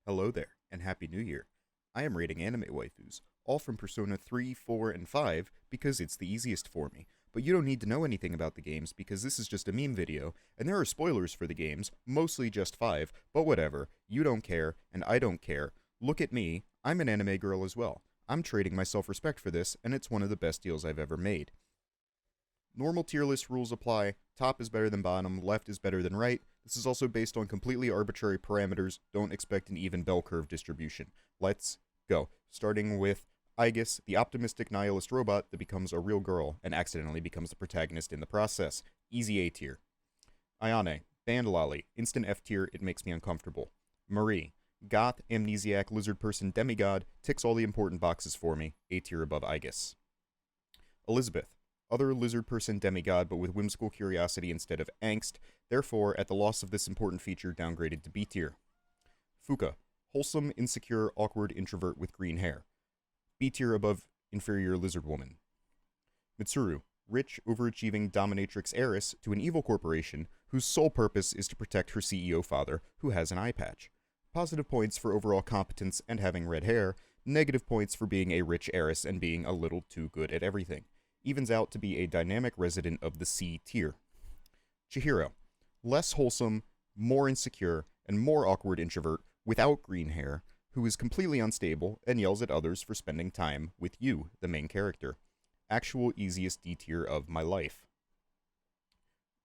Hello there, and Happy New Year. I am rating anime waifus, all from Persona 3, 4, and 5 because it's the easiest for me. But you don't need to know anything about the games because this is just a meme video, and there are spoilers for the games, mostly just 5, but whatever. You don't care, and I don't care. Look at me, I'm an anime girl as well. I'm trading my self-respect for this, and it's one of the best deals I've ever made. Normal tier list rules apply. Top is better than bottom, left is better than right. This is also based on completely arbitrary parameters. Don't expect an even bell curve distribution. Let's go. Starting with Aegis, the optimistic nihilist robot that becomes a real girl and accidentally becomes the protagonist in the process. Easy A tier. Ayane, band lolly, instant F tier, it makes me uncomfortable. Marie, goth, amnesiac, lizard person, demigod, ticks all the important boxes for me. A tier above Aegis. Elizabeth, other lizard person demigod but with whimsical curiosity instead of angst, therefore, at the loss of this important feature, downgraded to B tier. Fuka, wholesome, insecure, awkward introvert with green hair. B tier above inferior lizard woman. Mitsuru, rich, overachieving dominatrix heiress to an evil corporation whose sole purpose is to protect her CEO father, who has an eye patch. Positive points for overall competence and having red hair, negative points for being a rich heiress and being a little too good at everything. Evens out to be a dynamic resident of the C tier. Chihiro, less wholesome, more insecure, and more awkward introvert without green hair, who is completely unstable and yells at others for spending time with you, the main character. Actual easiest D tier of my life.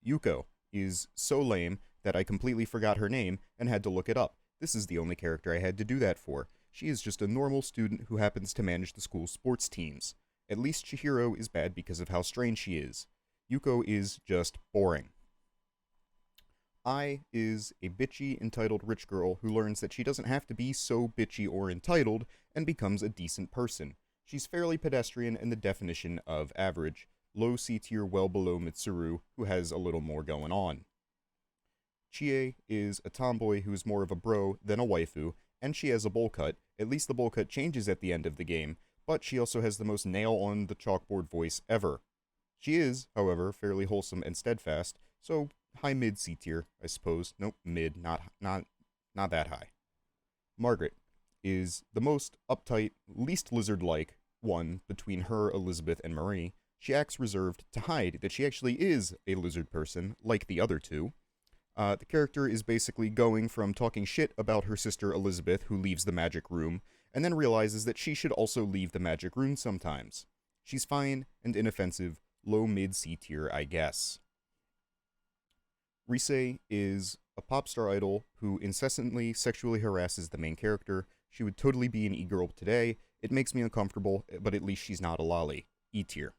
Yuko is so lame that I completely forgot her name and had to look it up. This is the only character I had to do that for. She is just a normal student who happens to manage the school's sports teams. At least Chihiro is bad because of how strange she is. Yuko is just boring. Ai is a bitchy, entitled rich girl who learns that she doesn't have to be so bitchy or entitled and becomes a decent person. She's fairly pedestrian in the definition of average, low C tier well below Mitsuru, who has a little more going on. Chie is a tomboy who is more of a bro than a waifu, and she has a bowl cut. At least the bowl cut changes at the end of the game, but she also has the most nail-on-the-chalkboard voice ever. She is, however, fairly wholesome and steadfast, so high mid C tier, I suppose. Nope, mid, not that high. Margaret is the most uptight, least lizard-like one between her, Elizabeth, and Marie. She acts reserved to hide that she actually is a lizard person, like the other two. The character is basically going from talking shit about her sister Elizabeth, who leaves the magic room, and then realizes that she should also leave the magic room sometimes. She's fine and inoffensive, low mid C tier, I guess. Rise is a pop star idol who incessantly sexually harasses the main character. She would totally be an e-girl today. It makes me uncomfortable, but at least she's not a lolly. E tier.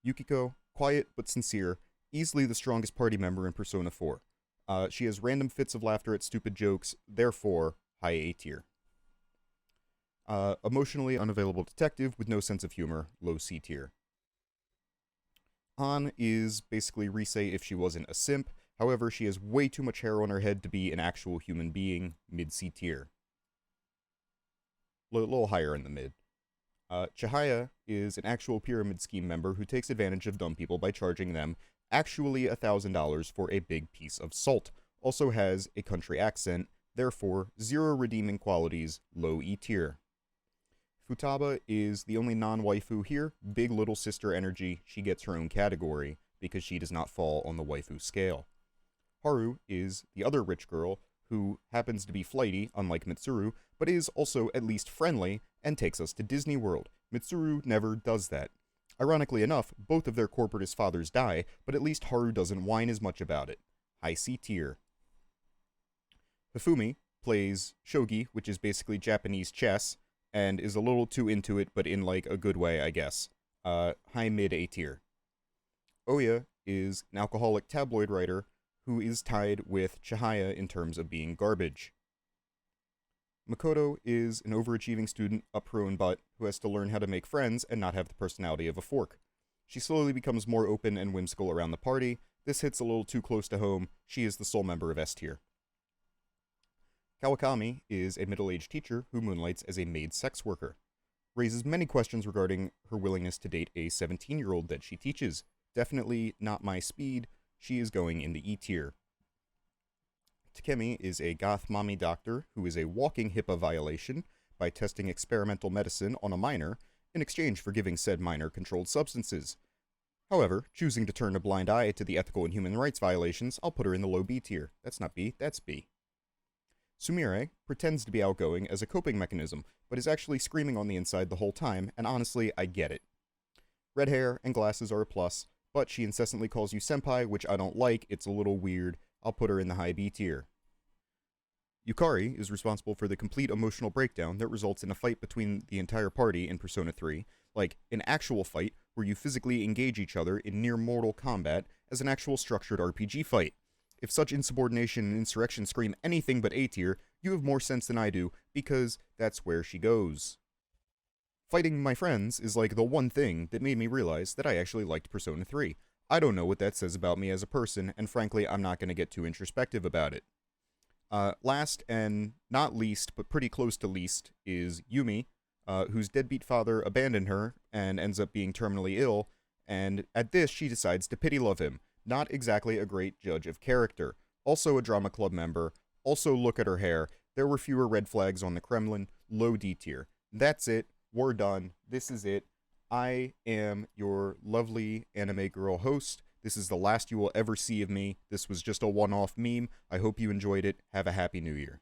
Yukiko, quiet but sincere, easily the strongest party member in Persona 4. She has random fits of laughter at stupid jokes, therefore, high A tier. Emotionally unavailable detective with no sense of humor, low C tier. Han is basically Rise if she wasn't a simp, however she has way too much hair on her head to be an actual human being, mid C tier. Little higher in the mid. Chihaya is an actual pyramid scheme member who takes advantage of dumb people by charging them actually $1,000 for a big piece of salt. Also has a country accent, therefore zero redeeming qualities, low E tier. Futaba is the only non-waifu here, big little sister energy. She gets her own category because she does not fall on the waifu scale. Haru is the other rich girl who happens to be flighty, unlike Mitsuru, but is also at least friendly and takes us to Disney World. Mitsuru never does that. Ironically enough, both of their corporatist fathers die, but at least Haru doesn't whine as much about it. High C tier. Hifumi plays shogi, which is basically Japanese chess, and is a little too into it, but in like a good way, I guess. High mid A tier. Oya is an alcoholic tabloid writer who is tied with Chihaya in terms of being garbage. Makoto is an overachieving student, up her own butt, who has to learn how to make friends and not have the personality of a fork. She slowly becomes more open and whimsical around the party. This hits a little too close to home. She is the sole member of S tier. Kawakami is a middle-aged teacher who moonlights as a maid sex worker. Raises many questions regarding her willingness to date a 17-year-old that she teaches. Definitely not my speed. She is going in the E tier. Takemi is a goth mommy doctor who is a walking HIPAA violation by testing experimental medicine on a minor in exchange for giving said minor controlled substances. However, choosing to turn a blind eye to the ethical and human rights violations, I'll put her in the low B tier. That's not B, that's B. Sumire pretends to be outgoing as a coping mechanism, but is actually screaming on the inside the whole time, and honestly, I get it. Red hair and glasses are a plus, but she incessantly calls you senpai, which I don't like. It's a little weird. I'll put her in the high B tier. Yukari is responsible for the complete emotional breakdown that results in a fight between the entire party in Persona 3, like an actual fight where you physically engage each other in near mortal combat as an actual structured RPG fight. If such insubordination and insurrection scream anything but A tier, you have more sense than I do, because that's where she goes. Fighting my friends is like the one thing that made me realize that I actually liked Persona 3. I don't know what that says about me as a person, and frankly, I'm not going to get too introspective about it. Last and not least, but pretty close to least, is Yumi, whose deadbeat father abandoned her and ends up being terminally ill, and at this she decides to pity love him. Not exactly a great judge of character. Also a drama club member. Also look at her hair. There were fewer red flags on the Kremlin. Low D tier. That's it. We're done. This is it. I am your lovely anime girl host. This is the last you will ever see of me. This was just a one-off meme. I hope you enjoyed it. Have a happy new year.